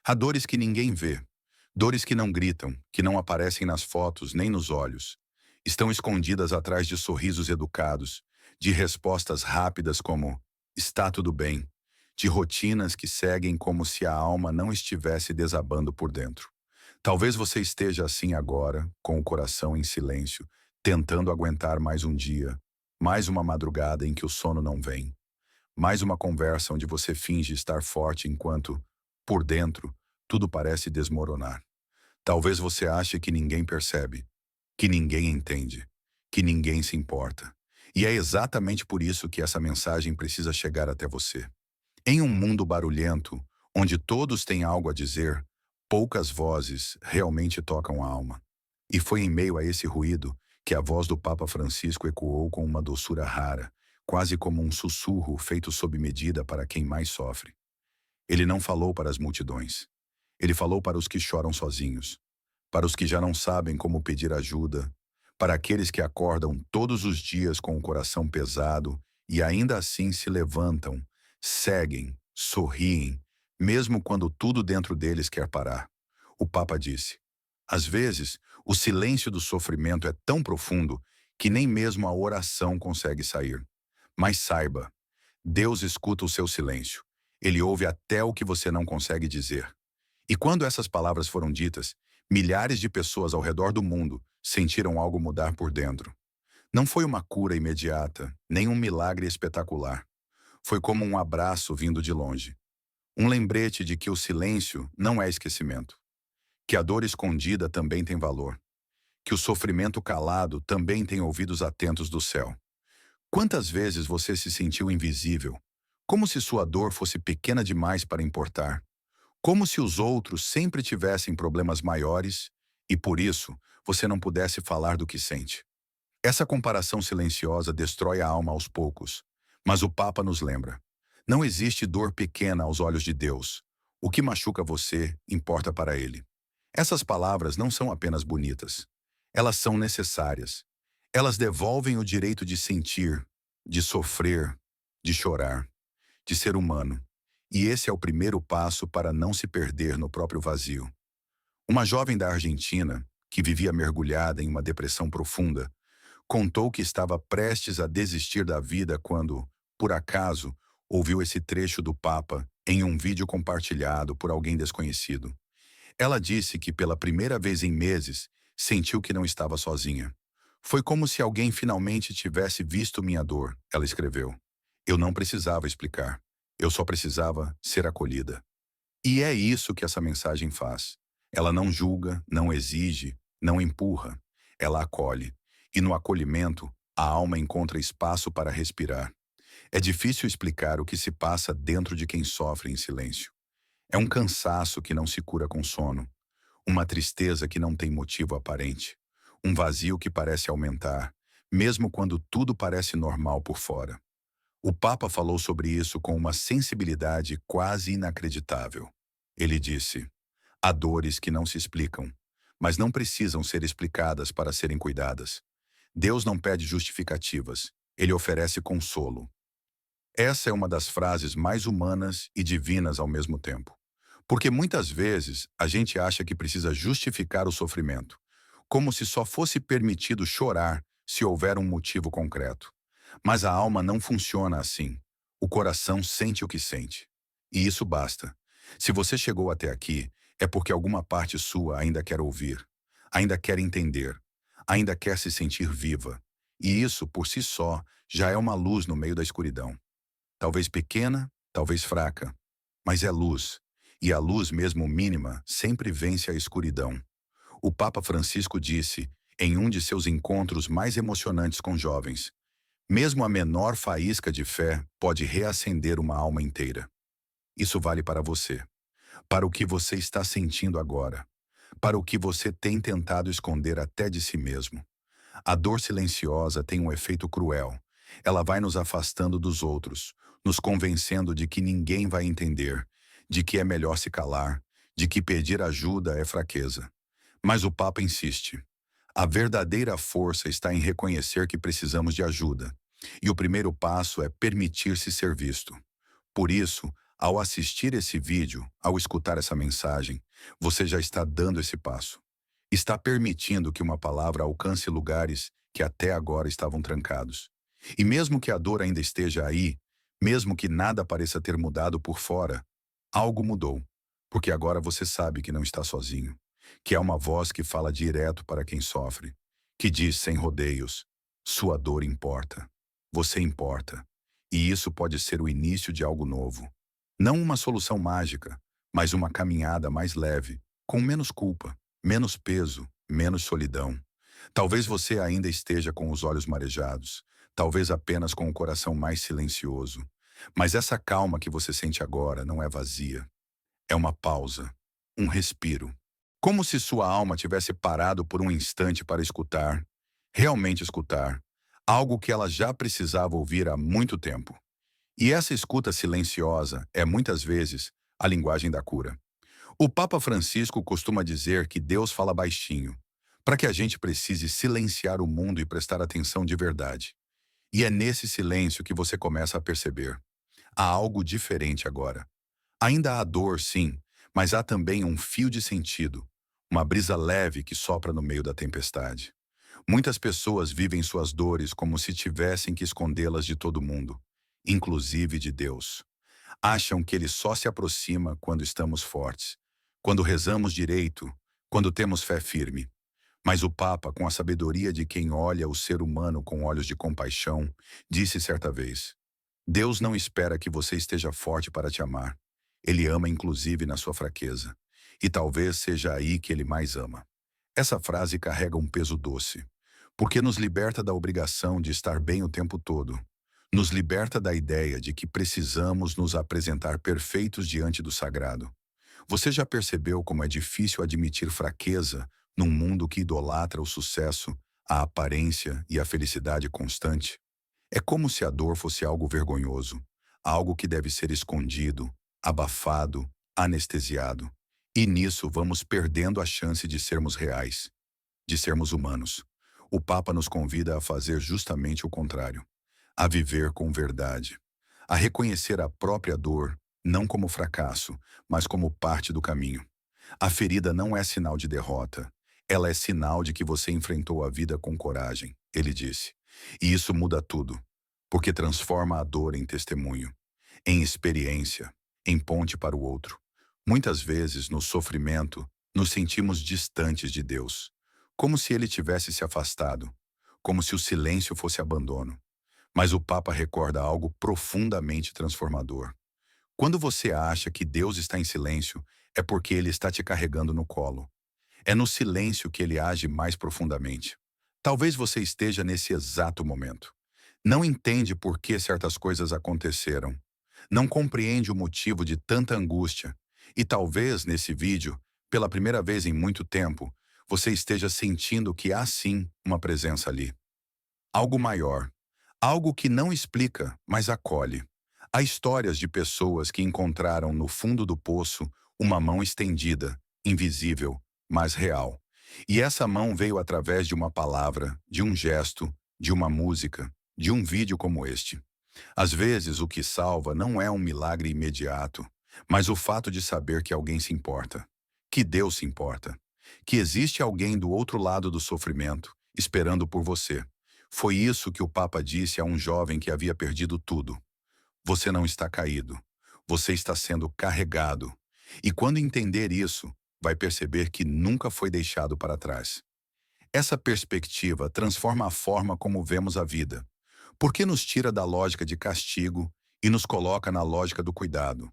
Há dores que ninguém vê, dores que não gritam, que não aparecem nas fotos nem nos olhos. Estão escondidas atrás de sorrisos educados, de respostas rápidas como está tudo bem, de rotinas que seguem como se a alma não estivesse desabando por dentro. Talvez você esteja assim agora, com o coração em silêncio, tentando aguentar mais um dia, mais uma madrugada em que o sono não vem, mais uma conversa onde você finge estar forte enquanto, por dentro, tudo parece desmoronar. Talvez você ache que ninguém percebe, que ninguém entende, que ninguém se importa. E é exatamente por isso que essa mensagem precisa chegar até você. Em um mundo barulhento, onde todos têm algo a dizer, poucas vozes realmente tocam a alma. E foi em meio a esse ruído que a voz do Papa Francisco ecoou com uma doçura rara, quase como um sussurro feito sob medida para quem mais sofre. Ele não falou para as multidões. Ele falou para os que choram sozinhos, para os que já não sabem como pedir ajuda, para aqueles que acordam todos os dias com o coração pesado e ainda assim se levantam, seguem, sorriem, mesmo quando tudo dentro deles quer parar. O Papa disse: às vezes, o silêncio do sofrimento é tão profundo que nem mesmo a oração consegue sair. Mas saiba, Deus escuta o seu silêncio. Ele ouve até o que você não consegue dizer. E quando essas palavras foram ditas, milhares de pessoas ao redor do mundo sentiram algo mudar por dentro. Não foi uma cura imediata, nem um milagre espetacular. Foi como um abraço vindo de longe. Um lembrete de que o silêncio não é esquecimento, que a dor escondida também tem valor, que o sofrimento calado também tem ouvidos atentos do céu. Quantas vezes você se sentiu invisível, como se sua dor fosse pequena demais para importar? Como se os outros sempre tivessem problemas maiores e, por isso, você não pudesse falar do que sente. Essa comparação silenciosa destrói a alma aos poucos. Mas o Papa nos lembra: não existe dor pequena aos olhos de Deus. O que machuca você importa para Ele. Essas palavras não são apenas bonitas. Elas são necessárias. Elas devolvem o direito de sentir, de sofrer, de chorar, de ser humano. E esse é o primeiro passo para não se perder no próprio vazio. Uma jovem da Argentina, que vivia mergulhada em uma depressão profunda, contou que estava prestes a desistir da vida quando, por acaso, ouviu esse trecho do Papa em um vídeo compartilhado por alguém desconhecido. Ela disse que pela primeira vez em meses sentiu que não estava sozinha. Foi como se alguém finalmente tivesse visto minha dor, ela escreveu. Eu não precisava explicar. Eu só precisava ser acolhida. E é isso que essa mensagem faz. Ela não julga, não exige, não empurra. Ela acolhe. E no acolhimento, a alma encontra espaço para respirar. É difícil explicar o que se passa dentro de quem sofre em silêncio. É um cansaço que não se cura com sono, uma tristeza que não tem motivo aparente, um vazio que parece aumentar, mesmo quando tudo parece normal por fora. O Papa falou sobre isso com uma sensibilidade quase inacreditável. Ele disse: há dores que não se explicam, mas não precisam ser explicadas para serem cuidadas. Deus não pede justificativas, ele oferece consolo. Essa é uma das frases mais humanas e divinas ao mesmo tempo. Porque muitas vezes a gente acha que precisa justificar o sofrimento, como se só fosse permitido chorar se houver um motivo concreto. Mas a alma não funciona assim. O coração sente o que sente. E isso basta. Se você chegou até aqui, é porque alguma parte sua ainda quer ouvir, ainda quer entender, ainda quer se sentir viva. E isso, por si só, já é uma luz no meio da escuridão. Talvez pequena, talvez fraca, mas é luz. E a luz, mesmo mínima, sempre vence a escuridão. O Papa Francisco disse, em um de seus encontros mais emocionantes com jovens: mesmo a menor faísca de fé pode reacender uma alma inteira. Isso vale para você, para o que você está sentindo agora, para o que você tem tentado esconder até de si mesmo. A dor silenciosa tem um efeito cruel. Ela vai nos afastando dos outros, nos convencendo de que ninguém vai entender, de que é melhor se calar, de que pedir ajuda é fraqueza. Mas o Papa insiste. A verdadeira força está em reconhecer que precisamos de ajuda. E o primeiro passo é permitir-se ser visto. Por isso, Ao assistir esse vídeo, ao escutar essa mensagem, você já está dando esse passo. Está permitindo que uma palavra alcance lugares que até agora estavam trancados. E mesmo que a dor ainda esteja aí, mesmo que nada pareça ter mudado por fora, algo mudou. Porque agora você sabe que não está sozinho. Que é uma voz que fala direto para quem sofre. Que diz sem rodeios: sua dor importa. Você importa. E isso pode ser o início de algo novo. Não uma solução mágica, mas uma caminhada mais leve, com menos culpa, menos peso, menos solidão. Talvez você ainda esteja com os olhos marejados, talvez apenas com o coração mais silencioso. Mas essa calma que você sente agora não é vazia. É uma pausa, um respiro. Como se sua alma tivesse parado por um instante para escutar, realmente escutar, algo que ela já precisava ouvir há muito tempo. E essa escuta silenciosa é, muitas vezes, a linguagem da cura. O Papa Francisco costuma dizer que Deus fala baixinho, para que a gente precise silenciar o mundo e prestar atenção de verdade. E é nesse silêncio que você começa a perceber. Há algo diferente agora. Ainda há dor, sim, mas há também um fio de sentido, uma brisa leve que sopra no meio da tempestade. Muitas pessoas vivem suas dores como se tivessem que escondê-las de todo mundo, inclusive de Deus. Acham que ele só se aproxima quando estamos fortes, quando rezamos direito, quando temos fé firme. Mas o Papa, com a sabedoria de quem olha o ser humano com olhos de compaixão, disse certa vez: Deus não espera que você esteja forte para te amar. Ele ama inclusive na sua fraqueza. E talvez seja aí que ele mais ama. Essa frase carrega um peso doce, porque nos liberta da obrigação de estar bem o tempo todo. Nos liberta da ideia de que precisamos nos apresentar perfeitos diante do sagrado. Você já percebeu como é difícil admitir fraqueza num mundo que idolatra o sucesso, a aparência e a felicidade constante? É como se a dor fosse algo vergonhoso, algo que deve ser escondido, abafado, anestesiado. E nisso vamos perdendo a chance de sermos reais, de sermos humanos. O Papa nos convida a fazer justamente o contrário, a viver com verdade, a reconhecer a própria dor, não como fracasso, mas como parte do caminho. A ferida não é sinal de derrota, ela é sinal de que você enfrentou a vida com coragem, ele disse. E isso muda tudo, porque transforma a dor em testemunho, em experiência, em ponte para o outro. Muitas vezes, no sofrimento, nos sentimos distantes de Deus, como se ele tivesse se afastado, como se o silêncio fosse abandono. Mas o Papa recorda algo profundamente transformador. Quando você acha que Deus está em silêncio, é porque ele está te carregando no colo. É no silêncio que ele age mais profundamente. Talvez você esteja nesse exato momento. Não entende por que certas coisas aconteceram. Não compreende o motivo de tanta angústia. E talvez, nesse vídeo, pela primeira vez em muito tempo, você esteja sentindo que há sim uma presença ali. Algo maior. Algo que não explica, mas acolhe. Há histórias de pessoas que encontraram no fundo do poço uma mão estendida, invisível, mas real. E essa mão veio através de uma palavra, de um gesto, de uma música, de um vídeo como este. Às vezes, o que salva não é um milagre imediato, mas o fato de saber que alguém se importa, que Deus se importa, que existe alguém do outro lado do sofrimento, esperando por você. Foi isso que o Papa disse a um jovem que havia perdido tudo. Você não está caído, você está sendo carregado. E quando entender isso, vai perceber que nunca foi deixado para trás. Essa perspectiva transforma a forma como vemos a vida, porque nos tira da lógica de castigo e nos coloca na lógica do cuidado.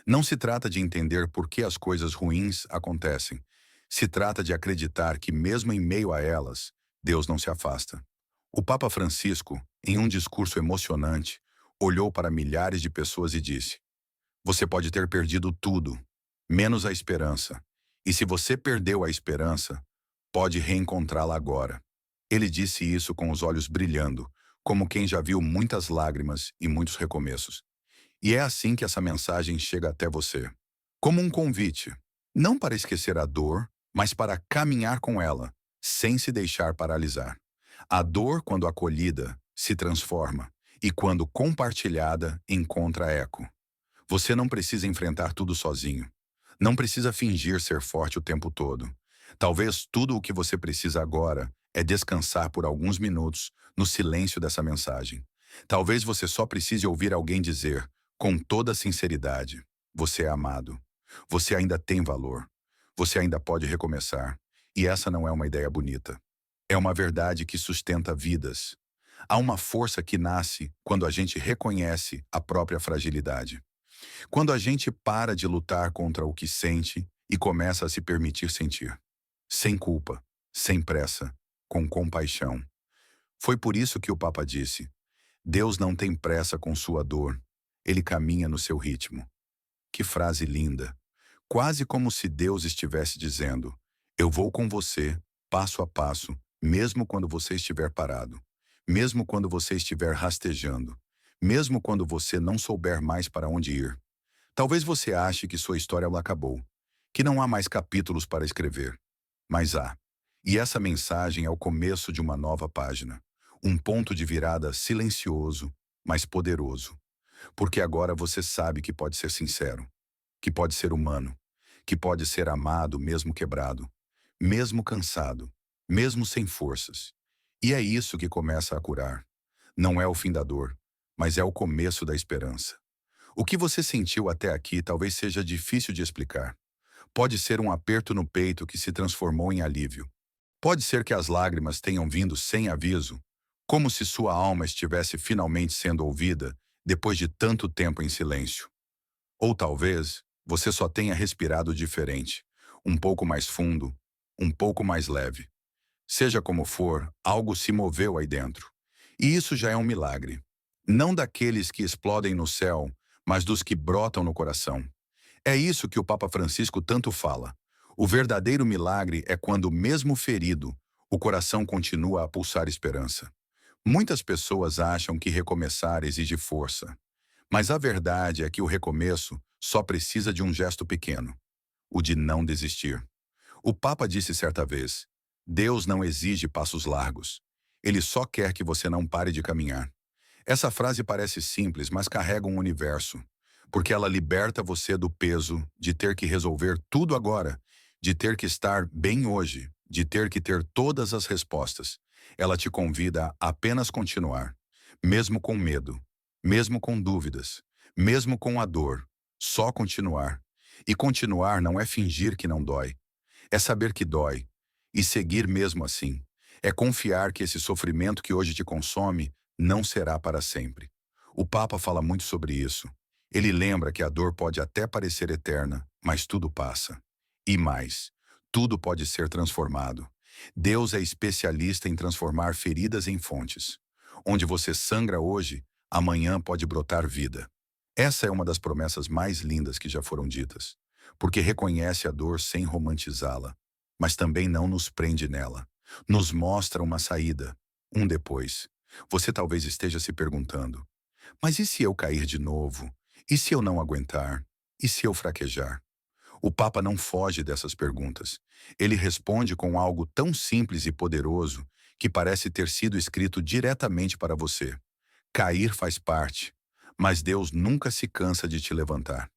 Não se trata de entender por que as coisas ruins acontecem. Se trata de acreditar que, mesmo em meio a elas, Deus não se afasta. O Papa Francisco, em um discurso emocionante, olhou para milhares de pessoas e disse: Você pode ter perdido tudo, menos a esperança. E se você perdeu a esperança, pode reencontrá-la agora. Ele disse isso com os olhos brilhando, como quem já viu muitas lágrimas e muitos recomeços. E é assim que essa mensagem chega até você. Como um convite, não para esquecer a dor, mas para caminhar com ela, sem se deixar paralisar. A dor, quando acolhida, se transforma, e quando compartilhada, encontra eco. Você não precisa enfrentar tudo sozinho. Não precisa fingir ser forte o tempo todo. Talvez tudo o que você precisa agora é descansar por alguns minutos no silêncio dessa mensagem. Talvez você só precise ouvir alguém dizer, com toda sinceridade: você é amado. Você ainda tem valor. Você ainda pode recomeçar. E essa não é uma ideia bonita. É uma verdade que sustenta vidas. Há uma força que nasce quando a gente reconhece a própria fragilidade. Quando a gente para de lutar contra o que sente e começa a se permitir sentir. Sem culpa, sem pressa, com compaixão. Foi por isso que o Papa disse: Deus não tem pressa com sua dor, ele caminha no seu ritmo. Que frase linda! Quase como se Deus estivesse dizendo: eu vou com você, passo a passo, mesmo quando você estiver parado, mesmo quando você estiver rastejando, mesmo quando você não souber mais para onde ir. Talvez você ache que sua história acabou, que não há mais capítulos para escrever. Mas há. E essa mensagem é o começo de uma nova página. Um ponto de virada silencioso, mas poderoso. Porque agora você sabe que pode ser sincero, que pode ser humano, que pode ser amado mesmo quebrado, mesmo cansado, mesmo sem forças. E é isso que começa a curar. Não é o fim da dor, mas é o começo da esperança. O que você sentiu até aqui talvez seja difícil de explicar. Pode ser um aperto no peito que se transformou em alívio. Pode ser que as lágrimas tenham vindo sem aviso, como se sua alma estivesse finalmente sendo ouvida depois de tanto tempo em silêncio. Ou talvez você só tenha respirado diferente, um pouco mais fundo, um pouco mais leve. Seja como for, algo se moveu aí dentro. E isso já é um milagre. Não daqueles que explodem no céu, mas dos que brotam no coração. É isso que o Papa Francisco tanto fala. O verdadeiro milagre é quando, mesmo ferido, o coração continua a pulsar esperança. Muitas pessoas acham que recomeçar exige força, mas a verdade é que o recomeço só precisa de um gesto pequeno, o de não desistir. O Papa disse certa vez: Deus não exige passos largos. Ele só quer que você não pare de caminhar. Essa frase parece simples, mas carrega um universo, porque ela liberta você do peso de ter que resolver tudo agora, de ter que estar bem hoje, de ter que ter todas as respostas. Ela te convida a apenas continuar, mesmo com medo, mesmo com dúvidas, mesmo com a dor, só continuar. E continuar não é fingir que não dói, é saber que dói e seguir mesmo assim. É confiar que esse sofrimento que hoje te consome não será para sempre. O Papa fala muito sobre isso. Ele lembra que a dor pode até parecer eterna, mas tudo passa. E mais, tudo pode ser transformado. Deus é especialista em transformar feridas em fontes. Onde você sangra hoje, amanhã pode brotar vida. Essa é uma das promessas mais lindas que já foram ditas, porque reconhece a dor sem romantizá-la, mas também não nos prende nela. Nos mostra uma saída, um depois. Você talvez esteja se perguntando: mas e se eu cair de novo? E se eu não aguentar? E se eu fraquejar? O Papa não foge dessas perguntas. Ele responde com algo tão simples e poderoso que parece ter sido escrito diretamente para você. Cair faz parte, mas Deus nunca se cansa de te levantar.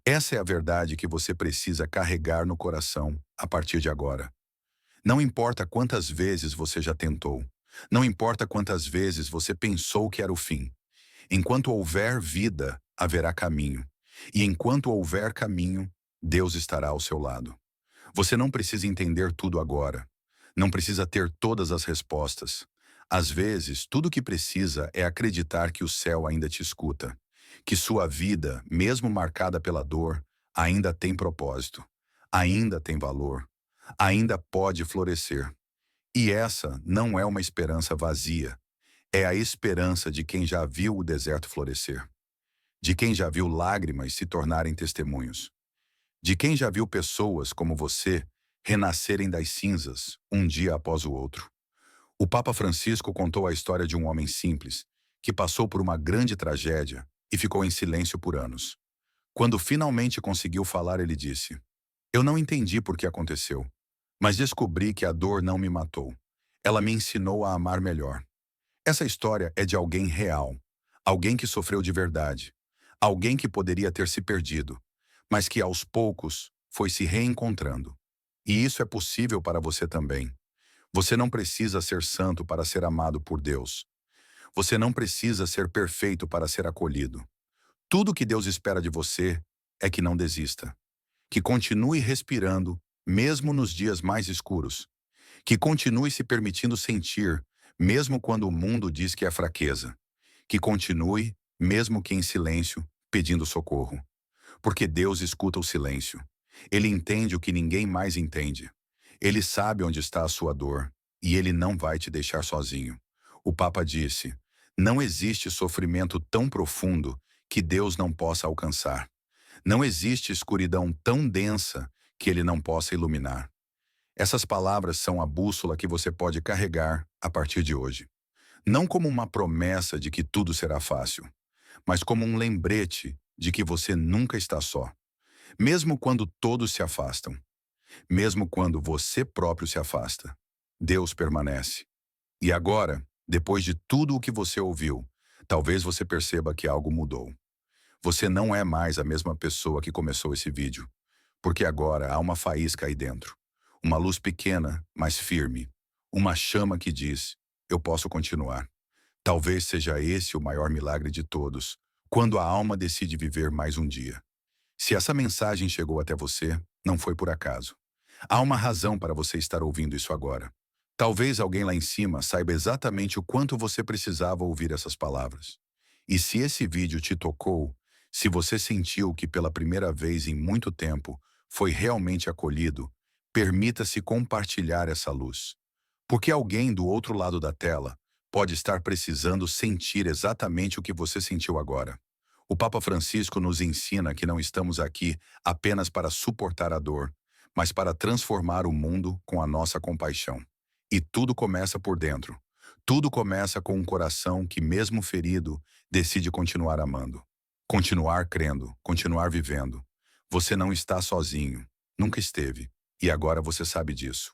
Essa é a verdade que você precisa carregar no coração a partir de agora. Não importa quantas vezes você já tentou, não importa quantas vezes você pensou que era o fim. Enquanto houver vida, haverá caminho. E enquanto houver caminho, Deus estará ao seu lado. Você não precisa entender tudo agora. Não precisa ter todas as respostas. Às vezes, tudo o que precisa é acreditar que o céu ainda te escuta, que sua vida, mesmo marcada pela dor, ainda tem propósito, ainda tem valor, ainda pode florescer. E essa não é uma esperança vazia, é a esperança de quem já viu o deserto florescer, de quem já viu lágrimas se tornarem testemunhos, de quem já viu pessoas como você renascerem das cinzas um dia após o outro. O Papa Francisco contou a história de um homem simples, que passou por uma grande tragédia e ficou em silêncio por anos. Quando finalmente conseguiu falar, ele disse: eu não entendi por que aconteceu, mas descobri que a dor não me matou. Ela me ensinou a amar melhor. Essa história é de alguém real, alguém que sofreu de verdade, Alguém que poderia ter se perdido, mas que aos poucos foi se reencontrando. E isso é possível para você também. Você não precisa ser santo para ser amado por Deus. Você não precisa ser perfeito para ser acolhido. Tudo que Deus espera de você é que não desista, que continue respirando, mesmo nos dias mais escuros, que continue se permitindo sentir, mesmo quando o mundo diz que é fraqueza, que continue, mesmo que em silêncio, pedindo socorro. Porque Deus escuta o silêncio. Ele entende o que ninguém mais entende. Ele sabe onde está a sua dor e ele não vai te deixar sozinho. O Papa disse: não existe sofrimento tão profundo que Deus não possa alcançar. Não existe escuridão tão densa que ele não possa iluminar. Essas palavras são a bússola que você pode carregar a partir de hoje. Não como uma promessa de que tudo será fácil, mas como um lembrete de que você nunca está só. Mesmo quando todos se afastam, mesmo quando você próprio se afasta, Deus permanece. E agora, depois de tudo o que você ouviu, talvez você perceba que algo mudou. Você não é mais a mesma pessoa que começou esse vídeo, porque agora há uma faísca aí dentro. Uma luz pequena, mas firme. Uma chama que diz: eu posso continuar. Talvez seja esse o maior milagre de todos, quando a alma decide viver mais um dia. Se essa mensagem chegou até você, não foi por acaso. Há uma razão para você estar ouvindo isso agora. Talvez alguém lá em cima saiba exatamente o quanto você precisava ouvir essas palavras. E se esse vídeo te tocou, se você sentiu que pela primeira vez em muito tempo foi realmente acolhido, permita-se compartilhar essa luz. Porque alguém do outro lado da tela pode estar precisando sentir exatamente o que você sentiu agora. O Papa Francisco nos ensina que não estamos aqui apenas para suportar a dor, mas para transformar o mundo com a nossa compaixão. E tudo começa por dentro. Tudo começa com um coração que, mesmo ferido, decide continuar amando. Continuar crendo, continuar vivendo. Você não está sozinho. Nunca esteve. E agora você sabe disso.